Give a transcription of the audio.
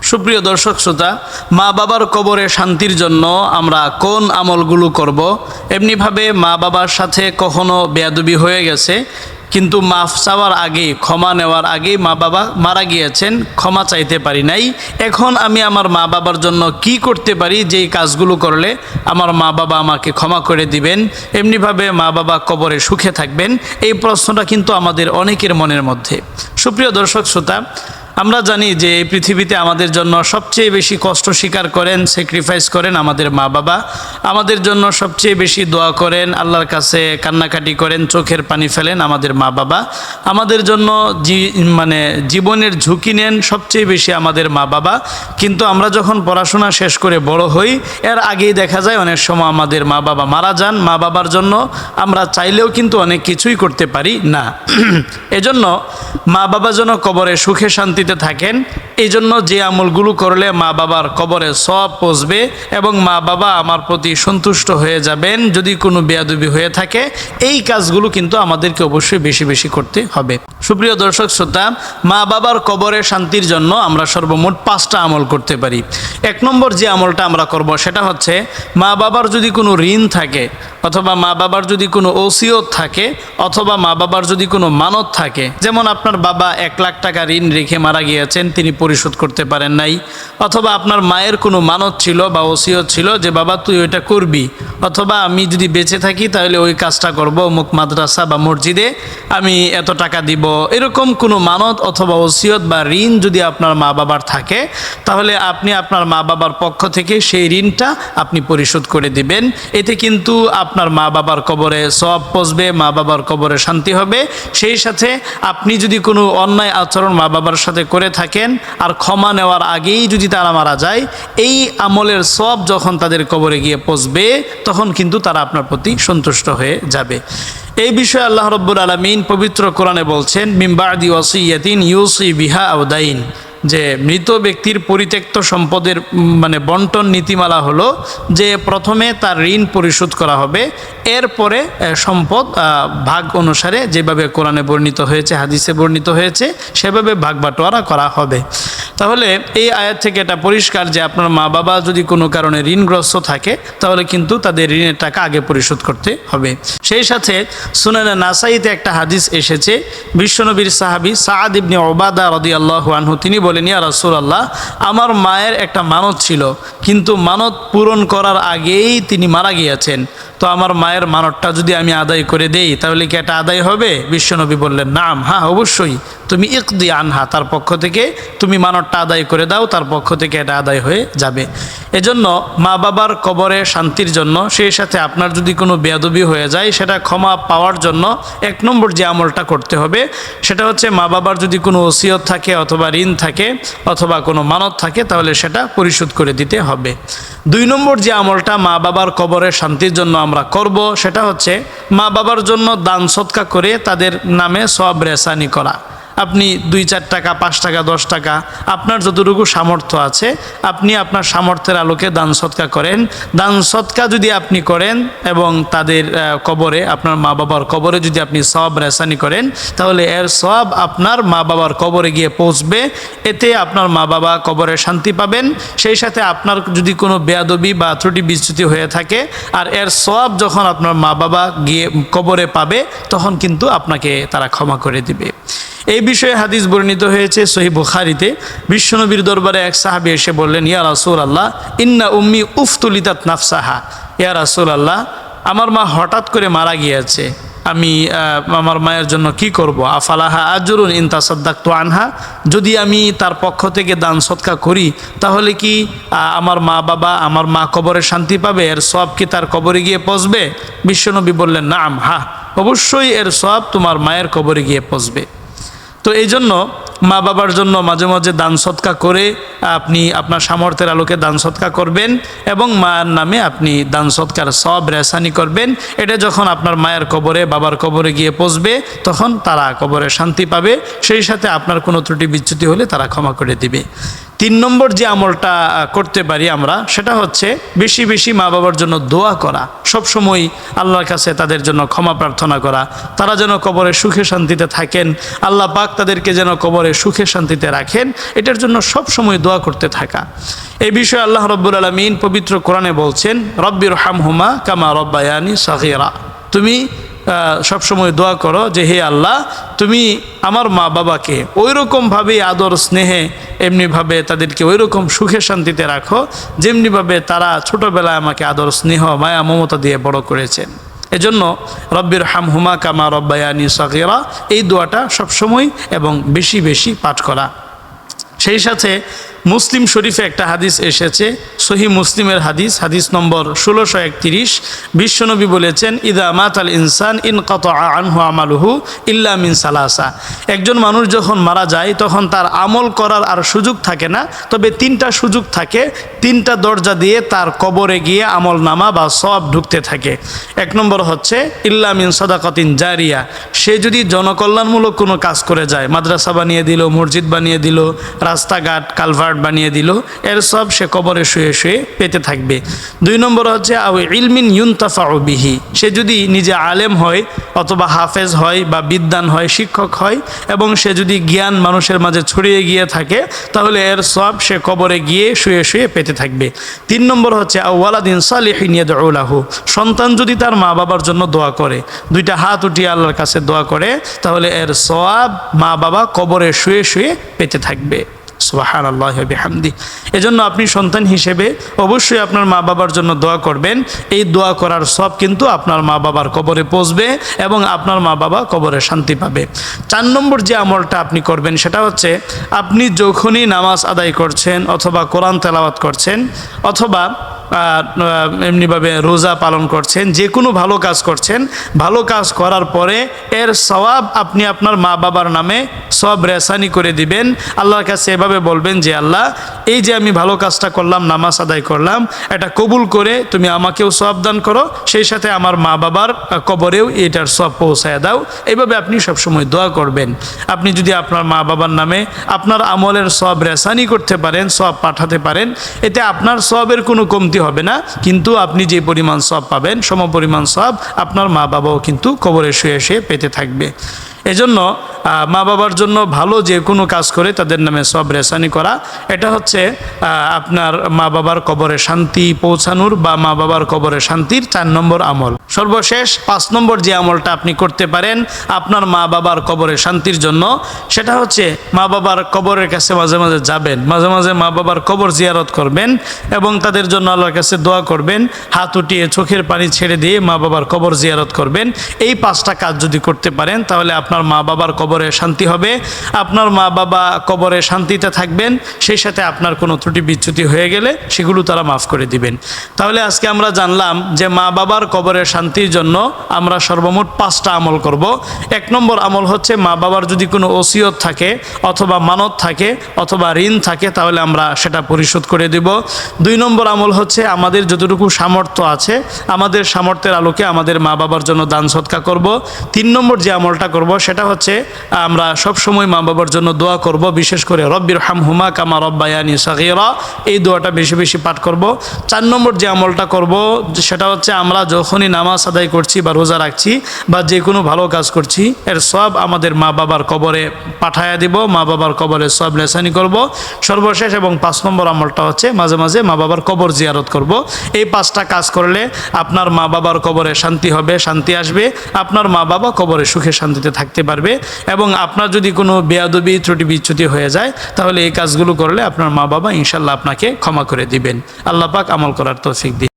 সুপ্রিয় দর্শক শ্রোতা, মা বাবার কবরে শান্তির জন্য আমরা কোন আমলগুলো করব? এমনিভাবে মা বাবার সাথে কখনো বেয়াদবি হয়ে গেছে, কিন্তু মাফ চাওয়ার আগে, ক্ষমা নেওয়ার আগে মা বাবা মারা গিয়েছেন, ক্ষমা চাইতে পারি নাই। এখন আমি আমার মা বাবার জন্য কি করতে পারি যেই কাজগুলো করলে আমার মা বাবা আমাকে ক্ষমা করে দিবেন, এমনিভাবে মা বাবা কবরে সুখে থাকবেন? এই প্রশ্নটা কিন্তু আমাদের অনেকের মনের মধ্যে। সুপ্রিয় দর্শক শ্রোতা, আমরা জানি যে এই পৃথিবীতে আমাদের জন্য সবচেয়ে বেশি কষ্ট স্বীকার করেন, স্যাক্রিফাইস করেন আমাদের মা বাবা। আমাদের জন্য সবচেয়ে বেশি দোয়া করেন, আল্লাহর কাছে কান্নাকাটি করেন, চোখের পানি ফেলেন আমাদের মা বাবা। আমাদের জন্য জীবনের ঝুঁকি নেন সবচেয়ে বেশি আমাদের মা বাবা। কিন্তু আমরা যখন পড়াশোনা শেষ করে বড় হই, এর আগেই দেখা যায় অনেক সময় আমাদের মা বাবা মারা যান। মা বাবার জন্য আমরা চাইলেও কিন্তু অনেক কিছুই করতে পারি না। এজন্য মা বাবা যেন কবরে সুখে শান্তি থাকেন, এই জন্য যে আমলগুলো করলে মা বাবার কবরে সওয়াব পৌঁছবে এবং মা বাবা আমার প্রতি সন্তুষ্ট হয়ে যাবেন যদি কোনো বেয়াদবি হয়ে থাকে, এই কাজগুলো কিন্তু আমাদেরকে অবশ্যই বেশি বেশি করতে হবে। সুপ্রিয় দর্শক শ্রোতা, মা বাবার কবরে শান্তির জন্য আমরা সর্বমোট 5টা আমল করতে পারি। 1 নম্বর যে আমলটা আমরা করব সেটা হচ্ছে, মা বাবার যদি কোনো ঋণ থাকে, অথবা মা বাবার যদি কোনো ওসিয়ত থাকে, অথবা মা বাবার যদি কোনো মানত থাকে, যেমন আপনার বাবা 1 লাখ টাকা ঋণ রেখে মারা গিয়েছেন, তিনি পরিশোধ করতে পারেন নাই, অথবা আপনার মায়ের কোনো মানত ছিল বা ওসিয়ত ছিল যে বাবা তুই ওইটা করবি, অথবা আমি যদি বেঁচে থাকি তাহলে ওই কাজটা করব, অমুক মাদ্রাসা বা মসজিদে আমি এত টাকা দিব, এরকম কোনো মানত অথবা ওসিয়ত বা ঋণ যদি আপনার মা বাবার থাকে, তাহলে আপনি আপনার মা বাবার পক্ষ থেকে সেই ঋণটা আপনি পরিশোধ করে দিবেন। এতে কিন্তু আপনার মা বাবার কবরে সওয়াব পৌঁছবে, মা বাবার কবরে শান্তি হবে। সেই সাথে আপনি যদি কোনো অন্যায় আচরণ মা বাবার সাথে করে থাকেন আর ক্ষমা নেওয়ার আগেই যদি তারা মারা যায়, এই আমলের সওয়াব যখন তাদের কবরে গিয়ে পৌঁছবে, তখন কিন্তু তারা আপনার প্রতি সন্তুষ্ট হয়ে যাবে। এই বিষয়ে আল্লাহ রাব্বুল আলামিন পবিত্র কোরআনে বলছেন, মিন বাদি ওয়াসিয়াতিন ইউসি বিহা আও দাইন, যে মৃত ব্যক্তির পরিত্যক্ত সম্পদের বন্টন নীতিমালা হলো যে প্রথমে তার ঋণ পরিশোধ করা হবে, এরপরে সম্পদ ভাগ অনুসারে যেভাবে কোরআনে বর্ণিত হয়েছে, হাদিসে বর্ণিত হয়েছে, সেভাবে ভাগ বাটোয়ারা করা হবে। তাহলে এই আয়াত থেকে এটা পরিষ্কার যে আপনার মা বাবা যদি কোনো কারণে ঋণগ্রস্ত থাকে, তাহলে কিন্তু তাদের ঋণের টাকা আগে পরিশোধ করতে হবে। সেই সাথে সুনানে নাসাইতে একটা হাদিস এসেছে, বিশ্বনবীর সাহাবী সাআদ ইবনে উবাদা রাদিয়াল্লাহু আনহু তিনি বলেন, ইয়া রাসূলুল্লাহ, আমার মায়ের একটা মানত ছিল, কিন্তু মানত পূরণ করার আগেই তিনি মারা গিয়েছেন, তো আমার মায়ের মানতটা যদি আমি আদায় করে দেই তাহলে কি এটা আদায় হবে? বিশ্বনবী বললেন, নাম, হ্যাঁ অবশ্যই, তুমি ইকদি আনহা, তার পক্ষ থেকে তুমি মানতটা আদায় করে দাও, তার পক্ষ থেকে এটা আদায় হয়ে যাবে। এজন্য মা বাবার কবরে শান্তির জন্য, সেই সাথে আপনার যদি কোনো বেয়াদবি হয়ে যায় সেটা ক্ষমা পাওয়ার জন্য 1 নম্বর যে আমলটা করতে হবে সেটা হচ্ছে, মা বাবার যদি কোনো ওসিয়ত থাকে অথবা ঋণ থাকে অথবা কোনো মানত থাকে, তাহলে সেটা পরিশোধ করে দিতে হবে। 2 নম্বর যে আমলটা মা বাবার কবরে শান্তির জন্য আমরা করব সেটা হচ্ছে, মা বাবার জন্য দান সদকা করে তাদের নামে সওয়াব রেসানি করা। আপনি 2-4 টাকা, 5 টাকা, 10 টাকা, আপনার যতটুকু সামর্থ্য আছে আপনি আপনার সামর্থ্যের আলোকে দান সদকা করেন। দান সদকা যদি আপনি করেন এবং তাদের কবরে, আপনার মা বাবার কবরে যদি আপনি সওয়াব রেসানি করেন, তাহলে এর সওয়াব আপনার মা বাবার কবরে গিয়ে পৌঁছবে। এতে আপনার মা বাবা কবরে শান্তি পাবেন। সেই সাথে আপনার যদি কোনো বেয়াদবি বা ত্রুটি বিচ্যুতি হয়ে থাকে আর এর সওয়াব যখন আপনার মা বাবা গিয়ে কবরে পাবে, তখন কিন্তু আপনাকে তারা ক্ষমা করে দিবে। এই বিষয়ে হাদিস বর্ণিত হয়েছে সহিহ বুখারীতে। বিশ্বনবীর দরবারে এক সাহাবী এসে বললেন, ইয়া রাসূলুল্লাহ, ইন্না উম্মি উফতুলিতাত নাফসাহা, ইয়া রাসূলুল্লাহ, আমার মা হঠাৎ করে মারা গিয়েছে, আমি আমার মায়ের জন্য কি করব? আফালাহা আজরুন ইন তাসাদ্দাকতু আনহা, যদি আমি তার পক্ষ থেকে দান সদকা করি তাহলে কি আমার মা বাবা, আমার মা কবরে শান্তি পাবে? এর সওয়াব কি তার কবরে গিয়ে পৌঁছবে? বিশ্বনবী বললেন, নাম, হ্যাঁ অবশ্যই এর সওয়াব তোমার মায়ের কবরে গিয়ে পৌঁছবে। তো এই জন্য মা বাবার জন্য মাঝে মাঝে দান সদকা করে আপনি আপনার সামর্থ্যের আলোকে দান সদকা করবেন এবং মায়ের নামে আপনি দান সদকার সওয়াব রেসানি করবেন। এটা যখন আপনার মায়ের কবরে, বাবার কবরে গিয়ে পৌঁছবে, তখন তারা কবরে শান্তি পাবে। সেই সাথে আপনার কোনো ত্রুটি বিচ্যুতি হলে তারা ক্ষমা করে দিবে। তিন নম্বর যে আমলটা করতে পারি আমরা, সেটা হচ্ছে বেশি বেশি মা বাবার জন্য দোয়া করা, সবসময় আল্লাহর কাছে তাদের জন্য ক্ষমা প্রার্থনা করা, তারা যেন কবরে সুখে শান্তিতে থাকেন, আল্লাহ পাক তাদেরকে যেন কবরে সুখে শান্তিতে রাখেন, এটার জন্য সবসময় দোয়া করতে থাকা। এই বিষয়ে আল্লাহ রব্বুল আলামিন পবিত্র কোরআনে বলছেন, রব্বির হামহুমা কামা রব্বায়ানি সগীরা। তুমি সবসময় দোয়া করো যে হে আল্লাহ, তুমি আমার মা বাবাকে ওই রকমভাবেই আদর স্নেহে এমনিভাবে তাদেরকে ওই রকম সুখে শান্তিতে রাখো যেমনিভাবে তারা ছোটোবেলায় আমাকে আদর স্নেহ মায়া মমতা দিয়ে বড় করেছেন। এজন্য রব্বির হামহুমা কামা রব্বায়ানি সগীরা, এই দোয়াটা সবসময় এবং বেশি বেশি পাঠ করা। সেই সাথে মুসলিম শরীফে একটা হাদিস এসেছে, সহি মুসলিমের হাদিস, হাদিস নম্বর 1631। বিশ্বনবী বলেছেন, ইদা মাতাল ইনসান ইনকাতা আনহু আমালুহু ইল্লা মিন সালাসা। একজন মানুষ যখন মারা যায় তখন তার আমল করার আর সুযোগ থাকে না, তবে তিনটা সুযোগ থাকে, তিনটা দরজা দিয়ে তার কবরে গিয়ে আমল নামা বা সওয়াব ঢুকতে থাকে। এক নম্বর হচ্ছে ইল্লা মিন সাদাকাতিন জারিয়া, সে যদি জনকল্যাণমূলক কোনো কাজ করে যায়, মাদ্রাসা বানিয়ে দিল, মসজিদ বানিয়ে দিল, রাস্তাঘাট কালভার্ট বানিয়ে দিল, এর সব সে কবরে শুয়ে শুয়ে পেতে থাকবে। দুই নম্বর হচ্ছে আও ইলমিন ইউনতাফাউ বিহি, সে যদি নিজে আলেম হয় অথবা হাফেজ হয় বা বিদ্বান হয়, শিক্ষক হয়, এবং সে যদি জ্ঞান মানুষের মাঝে ছড়িয়ে গিয়ে থাকে, তাহলে এর সব সে কবরে গিয়ে শুয়ে শুয়ে পেতে থাকবে। তিন নম্বর হচ্ছে আও ওয়ালাদিন সালিহিন ইয়াদউ লাহু, সন্তান যদি তার মা বাবার জন্য দোয়া করে, দুইটা হাত উঠিয়ে আল্লাহর কাছে দোয়া করে, তাহলে এর সওয়াব মা বাবা কবরে শুয়ে শুয়ে পেতে থাকবে। সুবহানাল্লাহি ওয়া বিহামদি। এজন্য আপনি সন্তান হিসেবে অবশ্যই আপনার মা বাবার জন্য দোয়া করবেন। এই দোয়া করার সব কিন্তু আপনার মা বাবার কবরে পৌঁছবে এবং আপনার মা বাবা কবরে শান্তি পাবে। 4 নম্বর যে আমলটা আপনি করবেন সেটা হচ্ছে, আপনি যখনই নামাজ আদায় করছেন অথবা কোরআন তেলাওয়াত করছেন অথবা এমনিভাবে রোজা পালন করছেন, যে কোনো ভালো কাজ করছেন, ভালো কাজ করার পরে এর সওয়াব আপনি আপনার মা বাবার নামে সব রেসানি করে দিবেন। আল্লাহর কাছে এভাবে বলবেন যে আল্লাহ, এই যে আমি ভালো কাজটা করলাম, নামাজ আদায় করলাম, এটা কবুল করে তুমি আমাকেও সওয়াব দান করো, সেই সাথে আমার মা বাবার কবরেও এটার সওয়াব পৌঁছায় দাও। এইভাবে আপনি সবসময় দোয়া করবেন। আপনি যদি আপনার মা বাবার নামে আপনার আমলের সওয়াব রেসানি করতে পারেন, সওয়াব পাঠাতে পারেন, এতে আপনার সওয়াবের কোনো কমতি হবে না, কিন্তু আপনি যে পরিমাণ সওয়াব পাবেন সমপরিমাণ সওয়াব আপনার মা বাবাও কিন্তু কবরে শুয়ে শুয়ে পেতে থাকবে। এজন্য মা বাবার জন্য ভালো যে কোনো কাজ করে তাদের নামে সব রেসানি করা, এটা হচ্ছে আপনার মা বাবার কবরে শান্তি পৌঁছানোর বা মা বাবার কবরে শান্তির 4 নম্বর আমল। সর্বশেষ 5 নম্বর যে আমলটা আপনি করতে পারেন আপনার মা বাবার কবরে শান্তির জন্য, সেটা হচ্ছে মা বাবার কবরের কাছে মাঝে মাঝে যাবেন, মাঝে মাঝে মা বাবার কবর জিয়ারত করবেন এবং তাদের জন্য আল্লাহর কাছে দোয়া করবেন, হাত উঠিয়ে চোখের পানি ছেড়ে দিয়ে মা বাবার কবর জিয়ারত করবেন। এই 5টা কাজ যদি করতে পারেন তাহলে আপনার মা বাবার কবরে শান্তি হবে, আপনার মা বাবা কবরে শান্তিতে থাকবেন, সেই সাথে আপনার কোনো ত্রুটি বিচ্যুতি হয়ে গেলে সেগুলো তারা মাফ করে দিবেন। তাহলে আজকে আমরা জানলাম যে মা বাবার কবরের শান্তির জন্য আমরা সর্বমোট 5টা আমল করব। 1 নম্বর আমল হচ্ছে মা বাবার যদি কোনো ওসিয়ত থাকে অথবা মানত থাকে অথবা ঋণ থাকে তাহলে আমরা সেটা পরিশোধ করে দেব। 2 নম্বর আমল হচ্ছে আমাদের যতটুকু সামর্থ্য আছে আমাদের সামর্থ্যের আলোকে আমাদের মা বাবার জন্য দান সদকা করব। 3 নম্বর যে আমলটা করব সেটা হচ্ছে আমরা সব সময় মা বাবার জন্য দোয়া করব, বিশেষ করে রব্বির হামহুমা কামা রব্বায়ানি সগীরা, এই দোয়াটা বেশি বেশি পাঠ করব। 4 নম্বর যে আমলটা করব সেটা হচ্ছে আমরা যখনই নামাজ আদায় করছি বা রোজা রাখছি বা যে কোনো ভালো কাজ করছি এর সব আমাদের মা বাবার কবরে পাঠায়া দিব, মা বাবার কবরে সব লেসানি করব। সর্বশেষ এবং 5 নম্বর আমলটা হচ্ছে মাঝে মাঝে মা বাবার কবর জিয়ারত করব। এই 5টা কাজ করলে আপনার মা বাবার কবরে শান্তি হবে, শান্তি আসবে, আপনার মা বাবা কবরে সুখে শান্তিতে থাকতে পারবে এবং আপনার যদি কোনো বেয়াদবি ত্রুটি বিচ্যুতি হয়ে যায় তাহলে এই কাজগুলো করলে আপনার মা বাবা ইনশাল্লাহ আপনাকে ক্ষমা করে দিবেন। আল্লাহ পাক আমল করার তৌফিক দিন।